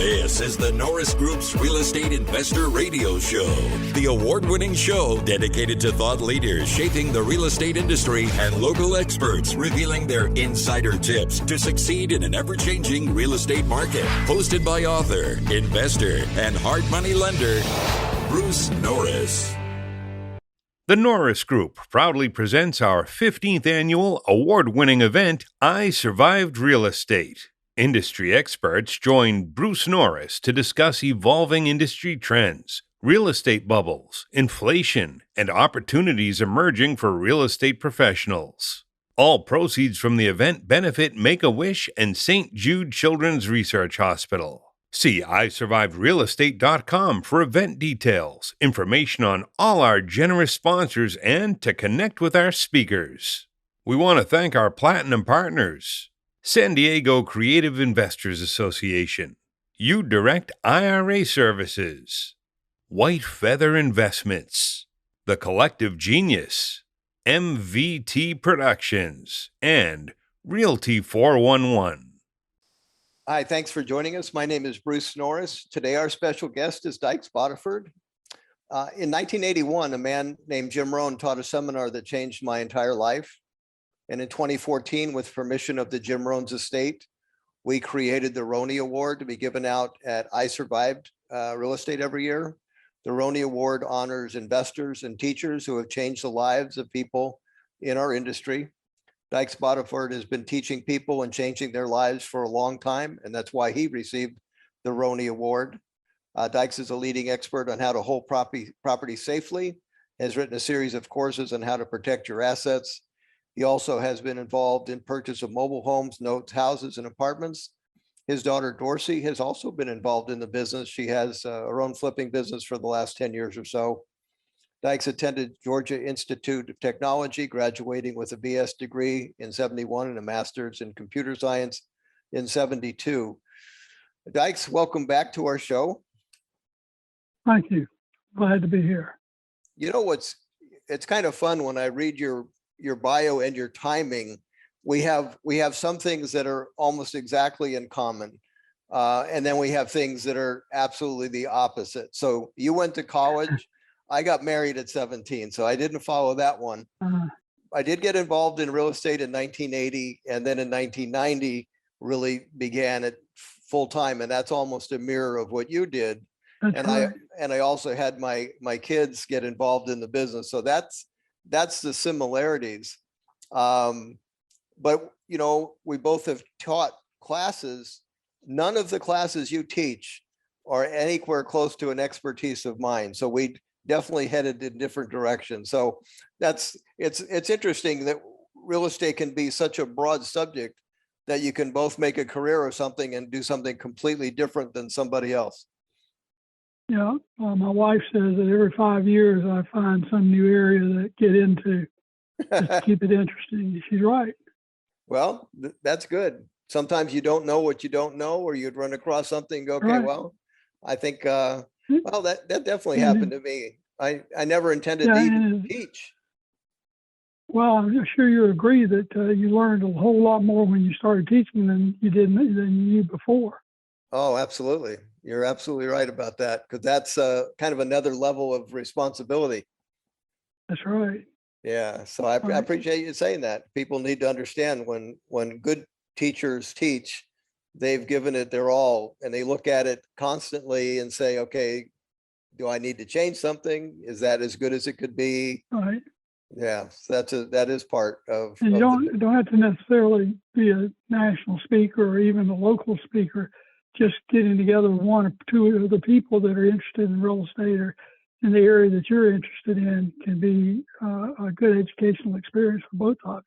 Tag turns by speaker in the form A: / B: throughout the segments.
A: This is the Norris Group's Real Estate Investor Radio Show, the award-winning show dedicated to thought leaders shaping the real estate industry and local experts revealing their insider tips to succeed in an ever-changing real estate market. Hosted by author, investor, and hard money lender, Bruce Norris.
B: The Norris Group proudly presents our 15th annual award-winning event, I Survived Real Estate. Industry experts join Bruce Norris to discuss evolving industry trends, real estate bubbles, inflation, and opportunities emerging for real estate professionals. All proceeds from the event benefit Make-A-Wish and St. Jude Children's Research Hospital. See isurvivedrealestate.com for event details, information on all our generous sponsors, and to connect with our speakers. We want to thank our platinum partners: San Diego Creative Investors Association, U-Direct IRA Services, White Feather Investments, The Collective Genius, MVT Productions, and Realty 411.
C: Hi, thanks for joining us. My name is Bruce Norris. Today, our special guest is Dyches Boddiford. In 1981, a man named Jim Rohn taught a seminar that changed my entire life. And in 2014, with permission of the Jim Rohn's estate, we created the Roney Award to be given out at I Survived Real Estate every year. The Roney Award honors investors and teachers who have changed the lives of people in our industry. Dyches Boddiford has been teaching people and changing their lives for a long time, and that's why he received the Roney Award. Dykes is a leading expert on how to hold property safely, has written a series of courses on how to protect your assets. He also has been involved in purchase of mobile homes, notes, houses, and apartments. His daughter, Dorsey, has also been involved in the business. She has her own flipping business for the last 10 years or so. Dykes attended Georgia Institute of Technology, graduating with a BS degree in 71 and a master's in computer science in 72. Dykes, welcome back to our show.
D: Thank you. Glad to be here.
C: You know it's kind of fun when I read your bio and your timing. We have some things that are almost exactly in common. And then we have things that are absolutely the opposite. So you went to college. I got married at 17, so I didn't follow that one. I did get involved in real estate in 1980, and then in 1990 really began it full time. And that's almost a mirror of what you did.
D: That's right.
C: I also had my kids get involved in the business. So that's the similarities. But, you know, we both have taught classes. None of the classes you teach are anywhere close to an expertise of mine. So we definitely headed in different directions. So it's interesting that real estate can be such a broad subject that you can both make a career of something and do something completely different than somebody else.
D: Yeah, my wife says that every 5 years I find some new area to get into just to keep it interesting. She's right.
C: Well, that's good. Sometimes you don't know what you don't know, or you'd run across something and go, okay,
D: Right.
C: well, I think, well, that definitely happened to me. I never intended to even teach.
D: Well, I'm sure you agree that you learned a whole lot more when you started teaching than you knew before.
C: Oh, absolutely. You're absolutely right about that, because that's kind of another level of responsibility.
D: That's right.
C: Yeah. So I appreciate you saying that. People need to understand when good teachers teach, they've given it their all, and they look at it constantly and say, okay, do I need to change something? Is that as good as it could be?
D: Right.
C: Yeah. So that is part of.
D: And you don't have to necessarily be a national speaker or even a local speaker. Just getting together with one or two of the people that are interested in real estate or in the area that you're interested in can be a good educational experience for both of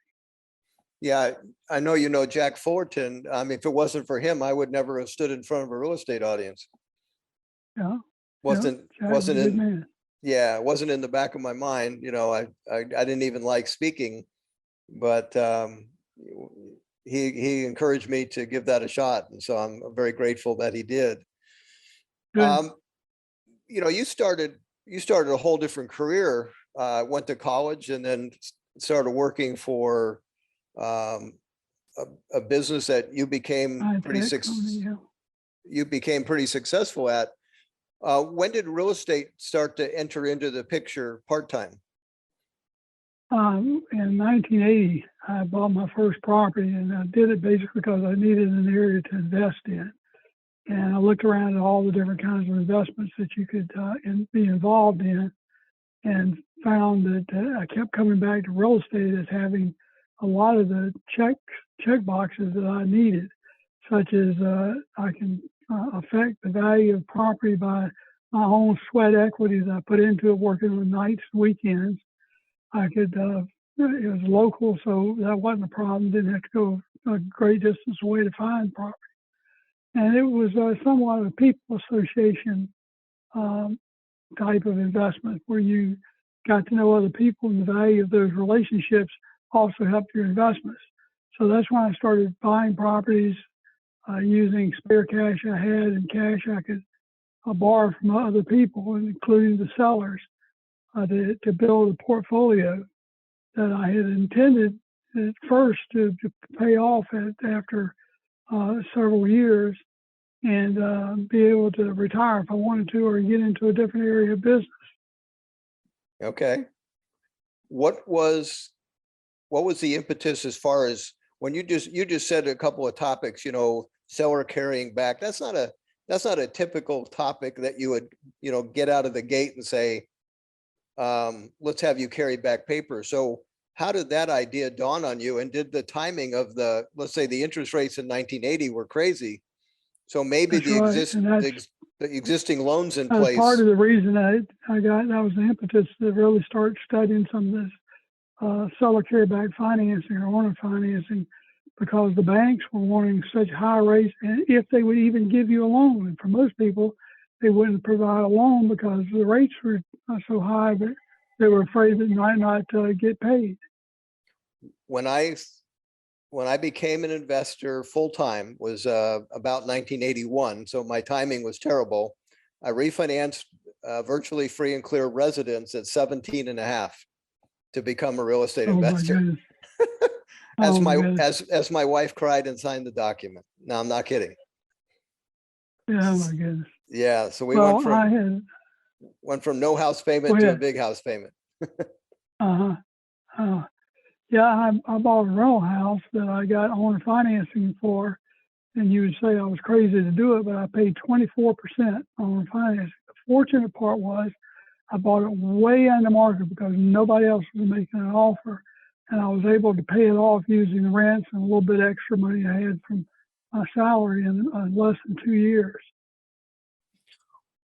D: you.
C: Yeah, I know you know Jack Fullerton. I mean, if it wasn't for him, I would never have stood in front of a real estate audience.
D: Yeah.
C: Wasn't
D: in
C: the back of my mind. You know, I didn't even like speaking, but he encouraged me to give that a shot, and so I'm very grateful that he did. You know, you started a whole different career. Went to college and then started working for a business that you became pretty successful. you became pretty successful at. When did real estate start to enter into the picture part-time?
D: In 1980, I bought my first property, and I did it basically because I needed an area to invest in. And I looked around at all the different kinds of investments that you could be involved in, and found that I kept coming back to real estate as having a lot of the check boxes that I needed, such as I can affect the value of property by my own sweat equity that I put into it, working on nights, weekends. I could, it was local, so that wasn't a problem. Didn't have to go a great distance away to find property. And it was somewhat of a people association type of investment where you got to know other people, and the value of those relationships also helped your investments. So that's when I started buying properties using spare cash I had and cash I could borrow from other people, including the sellers, to build a portfolio that I had intended at first to pay off after several years, and be able to retire if I wanted to, or get into a different area of business.
C: Okay. What was the impetus as far as when you just said a couple of topics, seller carrying back? That's not a typical topic that you would, get out of the gate and say, let's have you carry back paper. So how did that idea dawn on you? And did the timing of let's say the interest rates in 1980 were crazy, so maybe the existing loans in place.
D: Part of the reason that was the impetus to really start studying some of this seller carryback financing or owner financing, because the banks were wanting such high rates, and if they would even give you a loan. And for most people, they wouldn't provide a loan because the rates were so high that they were afraid that they might not get paid.
C: When I became an investor full-time was about 1981. So my timing was terrible. I refinanced virtually free and clear residence at 17 and a half to become a real estate investor. As my wife cried and signed the document. No, I'm not kidding.
D: Yeah, oh my goodness.
C: Yeah, so we went from no house payment to a big house payment.
D: Yeah, I bought a rental house that I got owner financing for, and you would say I was crazy to do it, but I paid 24% owner financing. The fortunate part was I bought it way under market because nobody else was making an offer, and I was able to pay it off using the rents and a little bit extra money I had from my salary in less than 2 years.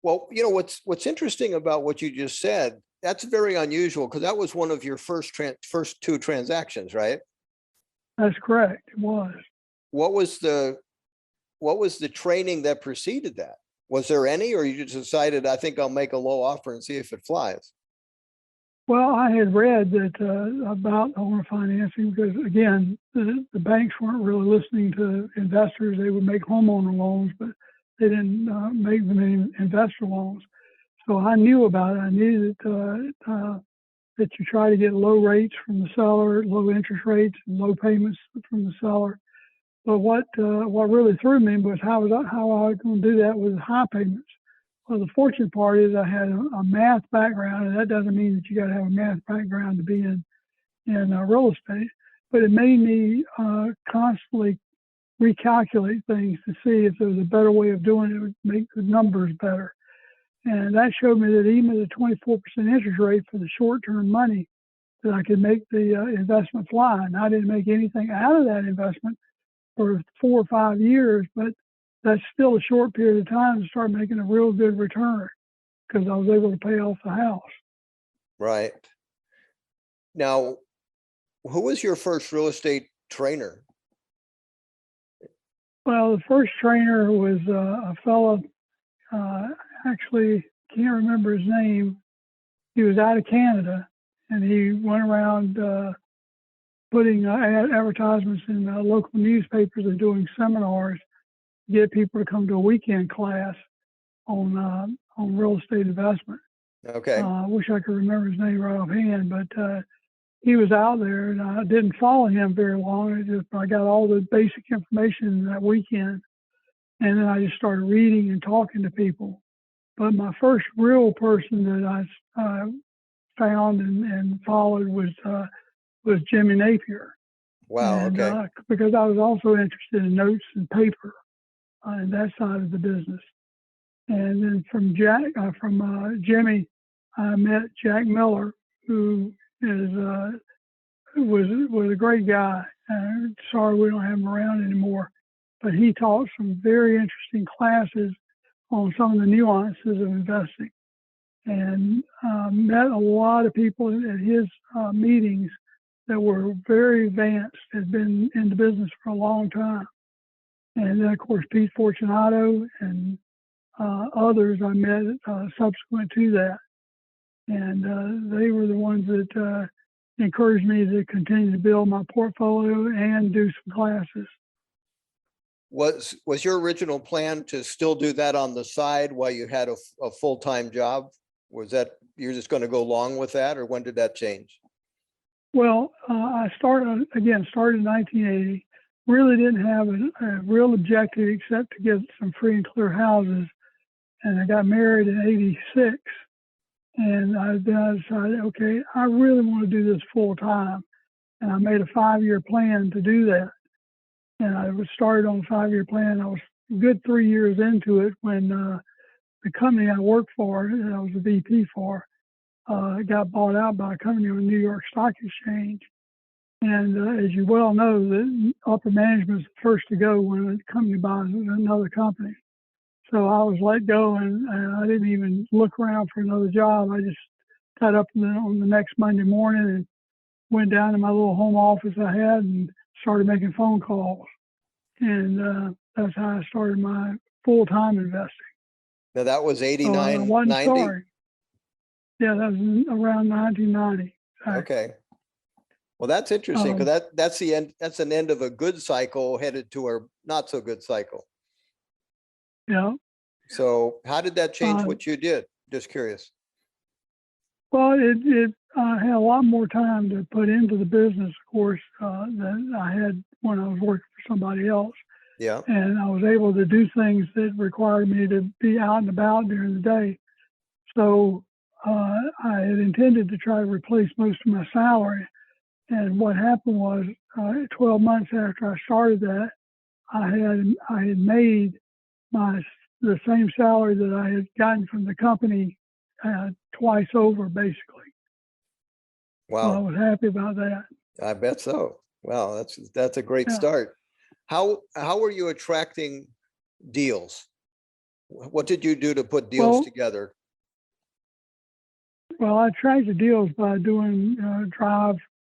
C: Well, what's interesting about what you just said, that's very unusual, because that was one of your first two transactions, right?
D: That's correct. It was.
C: What was the training that preceded that? Was there any, or you just decided, I think I'll make a low offer and see if it flies?
D: Well, I had read that about owner financing, because again, the banks weren't really listening to investors. They would make homeowner loans, but they didn't make them any investor loans. So I knew about it. I knew that you try to get low rates from the seller, low interest rates, and low payments from the seller. But what really threw me was how I was going to do that with high payments. Well, the fortunate part is I had a math background, and that doesn't mean that you got to have a math background to be in real estate. But it made me constantly recalculate things to see if there was a better way of doing it would make the numbers better. And that showed me that even at a 24% interest rate for the short-term money, that I could make the investment fly. And I didn't make anything out of that investment for 4 or 5 years, but that's still a short period of time to start making a real good return, because I was able to pay off the house.
C: Right. Now, who was your first real estate trainer?
D: Well, the first trainer was a fellow, actually can't remember his name. He was out of Canada, and he went around putting advertisements in local newspapers and doing seminars to get people to come to a weekend class on real estate investment.
C: Okay.
D: I wish I could remember his name right offhand, but he was out there, and I didn't follow him very long. I got all the basic information that weekend. And then I just started reading and talking to people. But my first real person that I found and followed was Jimmy Napier.
C: Wow.
D: And,
C: Okay.
D: because I was also interested in notes and paper and that side of the business. And then from Jimmy, I met Jack Miller, who was a great guy. Sorry we don't have him around anymore, but he taught some very interesting classes on some of the nuances of investing, and met a lot of people at his meetings that were very advanced, had been in the business for a long time. And then, of course, Pete Fortunato and others I met subsequent to that. And they were the ones that encouraged me to continue to build my portfolio and do some classes.
C: Was your original plan to still do that on the side while you had a full-time job? Was that you're just going to go along with that, or when did that change?
D: Well, I started in 1980. Really didn't have a real objective except to get some free and clear houses. And I got married in '86. And I decided, okay, I really want to do this full time. And I made a 5-year plan to do that. And I was started on a 5-year plan. I was a good 3 years into it when the company I worked for, that I was a VP for, got bought out by a company on the New York Stock Exchange. And as you well know, the upper management is the first to go when a company buys another company. So I was let go, and I didn't even look around for another job. I just got up on the next Monday morning and went down to my little home office I had and started making phone calls. And that's how I started my full-time investing.
C: Now that was 89,
D: so I wasn't
C: 90?
D: Sorry. Yeah, that was around 1990.
C: Okay. Well, that's interesting, because that's the end. That's an end of a good cycle headed to a not so good cycle.
D: Yeah.
C: So how did that change what you did? Just curious.
D: Well, it had a lot more time to put into the business, of course, than I had when I was working for somebody else.
C: Yeah.
D: And I was able to do things that required me to be out and about during the day. So I had intended to try to replace most of my salary. And what happened was 12 months after I started that, I had made the same salary that I had gotten from the company twice over, basically.
C: Wow.
D: So I was happy about that.
C: I bet so. Wow, that's a great start. How were you attracting deals? What did you do to put deals together?
D: Well, I attracted deals by doing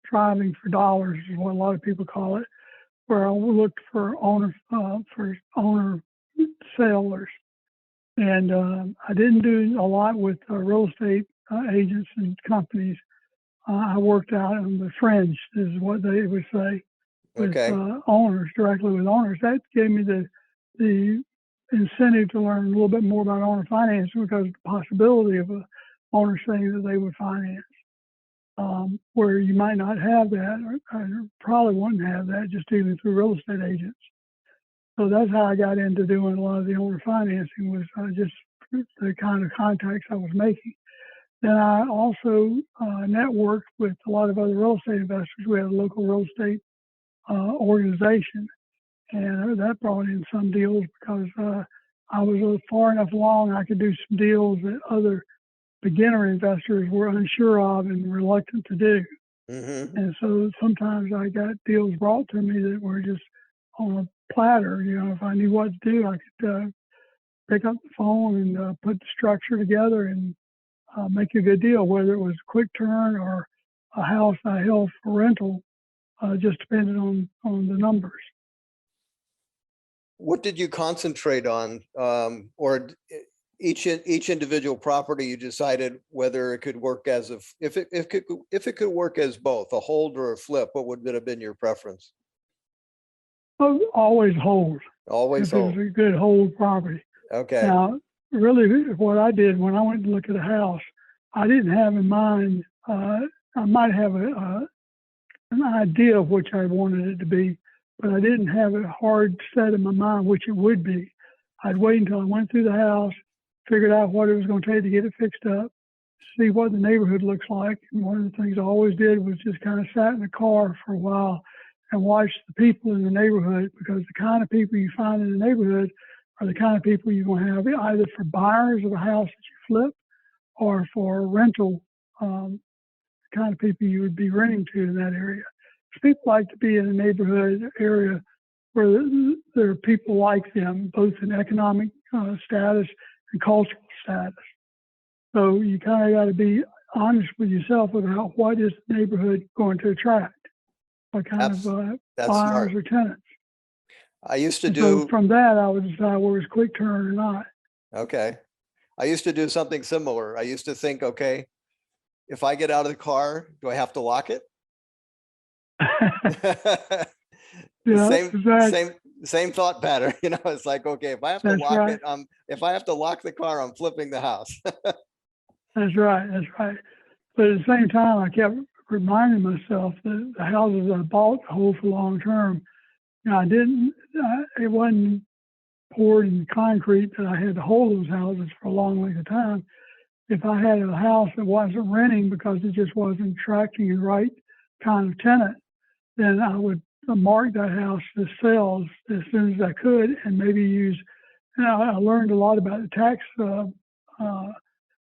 D: driving for dollars, is what a lot of people call it, where I looked for owner sellers. And I didn't do a lot with real estate agents and companies. I worked out on the fringe, is what they would say, with owners, directly with owners. That gave me the incentive to learn a little bit more about owner financing, because of the possibility of a owner saying that they would finance, where you might not have that, or probably wouldn't have that, just dealing through real estate agents. So that's how I got into doing a lot of the owner financing, was just the kind of contacts I was making. Then I also networked with a lot of other real estate investors. We had a local real estate organization, and that brought in some deals, because I was far enough along I could do some deals that other beginner investors were unsure of and reluctant to do.
C: Mm-hmm.
D: And so sometimes I got deals brought to me that were just on a platter. If I knew what to do, I could pick up the phone and put the structure together and make a good deal, whether it was a quick turn or a house I held for rental, just depended on the numbers.
C: What did you concentrate on, or each individual property you decided whether it could work if it could work as both a hold or a flip? What would have been your preference?
D: Oh, always hold.
C: Always hold.
D: If it was a good hold property.
C: Okay.
D: Now, really, what I did when I went to look at a house, I didn't have in mind. I might have an idea of which I wanted it to be, but I didn't have it hard set in my mind which it would be. I'd wait until I went through the house, figured out what it was going to take to get it fixed up, see what the neighborhood looks like. And one of the things I always did was just kind of sat in the car for a while and watched the people in the neighborhood, because the kind of people you find in the neighborhood are the kind of people you're going to have either for buyers of a house that you flip or for rental, kind of people you would be renting to in that area. So people like to be in a neighborhood area where there are people like them, both in economic status and cultural status. So you kind of got to be honest with yourself about what is the neighborhood going to attract, what kind of
C: That's
D: buyers
C: smart.
D: or tenants.
C: I used to
D: And
C: do.
D: so from that, I would decide whether it's quick turn or not.
C: Okay. I used to do something similar. I used to think, okay, if I get out of the car, do I have to lock it?
D: Yeah,
C: Same,
D: exactly.
C: same thought pattern. You know, it's like, okay, if I have to
D: That's
C: lock
D: right.
C: it, if I have to lock the car, I'm flipping the house.
D: That's right. That's right. But at the same time, I kept reminding myself that the houses I bought to hold for long term, you know, it wasn't poured in concrete that I had to hold those houses for a long length of time. If I had a house that wasn't renting because it just wasn't attracting the right kind of tenant, then I would mark that house to sell as soon as I could, and maybe use. You know, I learned a lot about the tax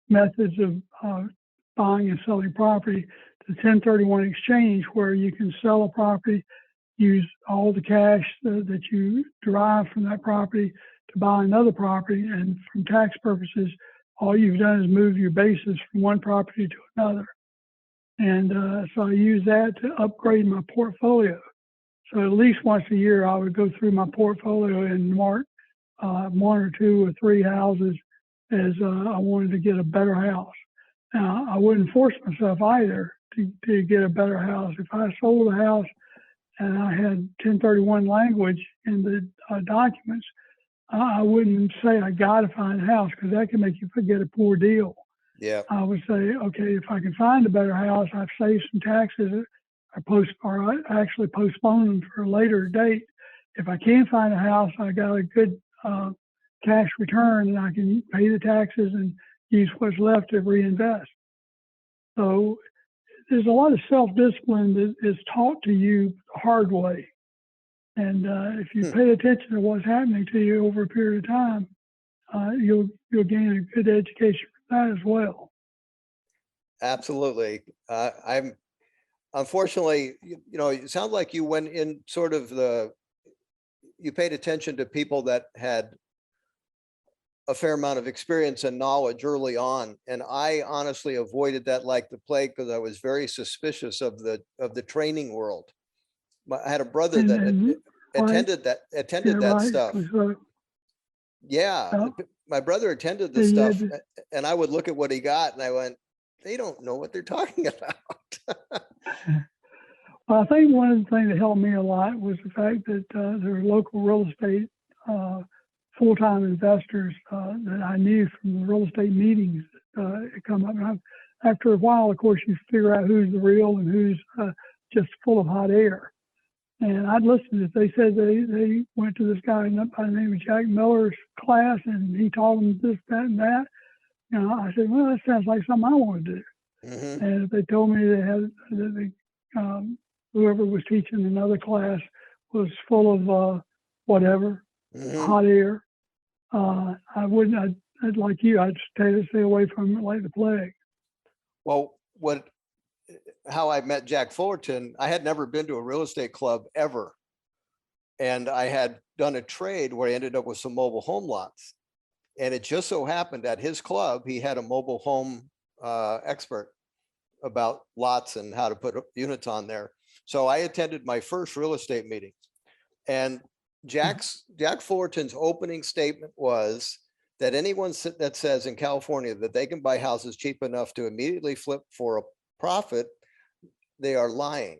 D: methods of buying and selling property. The 1031 exchange, where you can sell a property, use all the cash that you derive from that property to buy another property, and from tax purposes, all you've done is move your basis from one property to another. And so I use that to upgrade my portfolio. So at least once a year, I would go through my portfolio and mark one or two or three houses as I wanted to get a better house. Now, I wouldn't force myself either to get a better house. If I sold a house and I had 1031 language in the documents, I wouldn't say I got to find a house, because that can make you forget a poor deal.
C: Yeah.
D: I would say, okay, if I can find a better house, I've saved some taxes, or I actually postpone them for a later date. If I can't find a house, I got a good cash return, and I can pay the taxes and use what's left to reinvest. So there's a lot of self-discipline that is taught to you the hard way. And if you pay attention to what's happening to you over a period of time, you'll gain a good education from that as well.
C: Absolutely. I'm unfortunately, you know, it sounds like you went in sort of you paid attention to people that had a fair amount of experience and knowledge early on. And I honestly avoided that like the plague, because I was very suspicious of the training world. I had a brother that attended that
D: right.
C: stuff.
D: So,
C: Yeah, my brother attended the stuff, and I would look at what he got, and I went, they don't know what they're talking about.
D: Well, I think one of the things that helped me a lot was the fact that there were local real estate full-time investors that I knew from the real estate meetings that come up. And after a while, of course, you figure out who's the real and who's just full of hot air. And I'd listen if they said they went to this guy by the name of Jack Miller's class, and he taught them this, that, and that. You know, I said, well, that sounds like something I want to do. Mm-hmm. And if they told me they had whoever was teaching another class was full of whatever, hot air, I wouldn't. I'd like you. I'd stay away from it like the plague.
C: Well, how I met Jack Fullerton, I had never been to a real estate club ever. And I had done a trade where I ended up with some mobile home lots. And it just so happened at his club, he had a mobile home expert about lots and how to put units on there. So I attended my first real estate meeting. And Jack Fullerton's opening statement was that anyone that says in California that they can buy houses cheap enough to immediately flip for a profit, they are lying.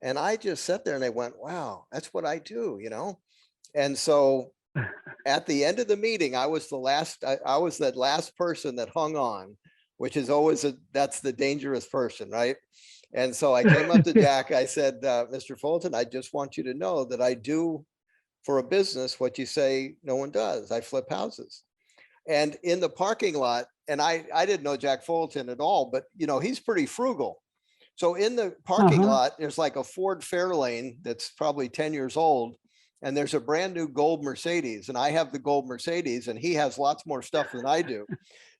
C: And I just sat there and I went, wow, that's what I do, you know? And so at the end of the meeting, I was that last person that hung on, which is always that's the dangerous person, right? And so I came up to Jack, I said, Mr. Fullerton, I just want you to know that I do for a business, what you say no one does. I flip houses. And in the parking lot, and I didn't know Jack Fullerton at all, but he's pretty frugal. So in the parking lot, there's like a Ford Fairlane that's probably 10 years old. And there's a brand new gold Mercedes. And I have the gold Mercedes, and he has lots more stuff than I do.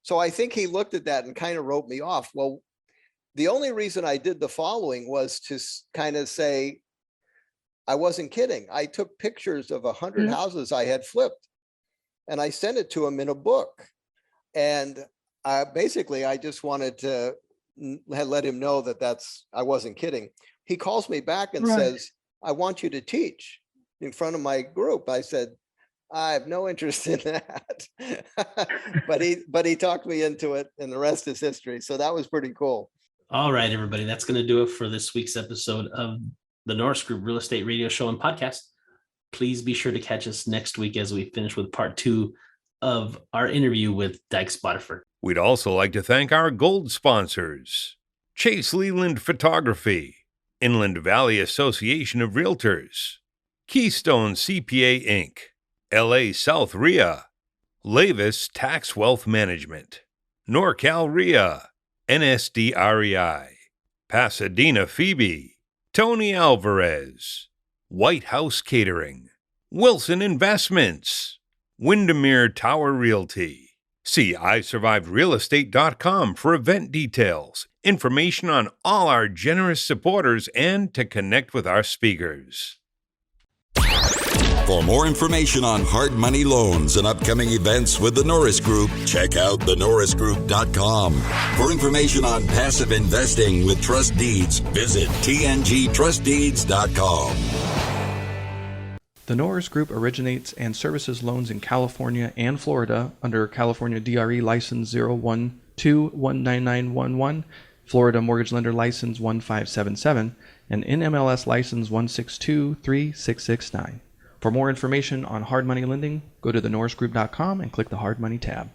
C: So I think he looked at that and kind of wrote me off. Well, the only reason I did the following was to kind of say, I wasn't kidding. I took pictures of 100 houses I had flipped, and I sent it to him in a book. And basically, I just wanted to let him know that I wasn't kidding. He calls me back and says, I want you to teach in front of my group. I said, I have no interest in that. but he talked me into it, and the rest is history. So that was pretty cool.
E: All right, everybody. That's going to do it for this week's episode of the Norris Group Real Estate Radio Show and Podcast. Please be sure to catch us next week as we finish with part 2 of our interview with Dyches Boddiford.
B: We'd also like to thank our gold sponsors: Chase Leland Photography, Inland Valley Association of Realtors, Keystone CPA Inc., LA South RIA, Lavis Tax Wealth Management, NorCal RIA, NSDREI, Pasadena Phoebe, Tony Alvarez, White House Catering, Wilson Investments, Windermere Tower Realty. See iSurvivedRealEstate.com for event details, information on all our generous supporters, and to connect with our speakers.
A: For more information on hard money loans and upcoming events with the Norris Group, check out thenorrisgroup.com. For information on passive investing with trust deeds, visit tngtrustdeeds.com.
F: The Norris Group originates and services loans in California and Florida under California DRE License 012-19911, Florida Mortgage Lender License 1577, and NMLS License 1623669. For more information on hard money lending, go to thenorrisgroup.com and click the Hard Money tab.